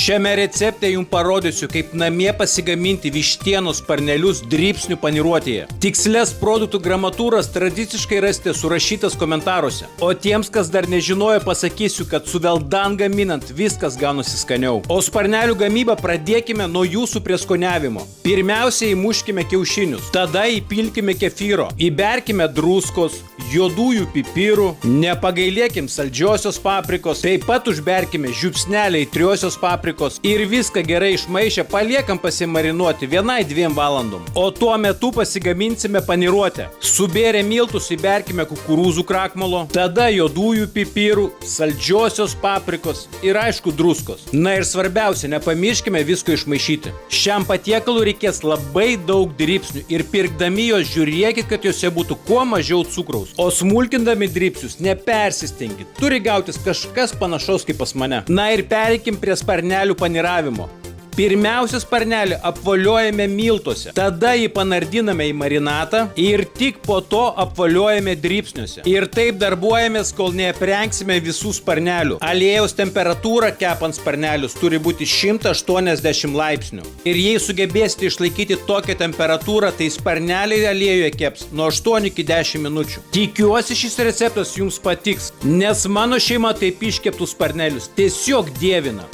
Šiame recepte jums parodysiu, kaip namie pasigaminti vištienos sparnelius dribsnių paniruotėje. Tikslės produktų gramatūras tradiciškai rasite surašytas komentaruose. O tiems, kas dar nežinojo, pasakysiu, kad su veldan gaminant viskas gaunasi skaniau. O sparnelių gamybą pradėkime nuo jūsų prieskoniavimo. Pirmiausia, įmuškime kiaušinius, tada įpilkime kefyro, įberkime druskos, juodųjų pipirų, nepagailėkim saldžiosios paprikos, taip pat užberkime žiupsnelį aitriosios paprikos ir viską gerai išmaišę paliekam pasimarinuoti 1-2 valandom. O tuo metu pasigaminsime paniruotę. Subėrę miltus įberkime kukurūzų krakmolo, tada juodųjų pipirų, saldžiosios paprikos ir aišku druskos. Na ir svarbiausia, nepamirškime visko išmaišyti. Šiam patiekalui reikės labai daug dribsnių ir pirkdami jos žiūrėkit, kad jose būtų kuo mažiau cukraus. O smulkindami dribsnius nepersistengit. Turi gautis kažkas panašaus kaip pas mane. Na ir pereikim prie sparnelių paniravimo. Pirmiausia, sparnelį apvoliojame miltuose, tada jį panardiname į marinatą ir tik po to apvoliojame dribsniuose. Ir taip darbuojamės, kol neaprengsime visų sparnelių. Aliejaus temperatūra kepant sparnelius turi būti 180 laipsnių. Ir jei sugebėsite išlaikyti tokią temperatūrą, tai sparneliai aliejuje keps nuo 8 iki 10 minučių. Tikiuosi, šis receptas jums patiks, nes mano šeima taip iškeptų sparnelius tiesiog dievina.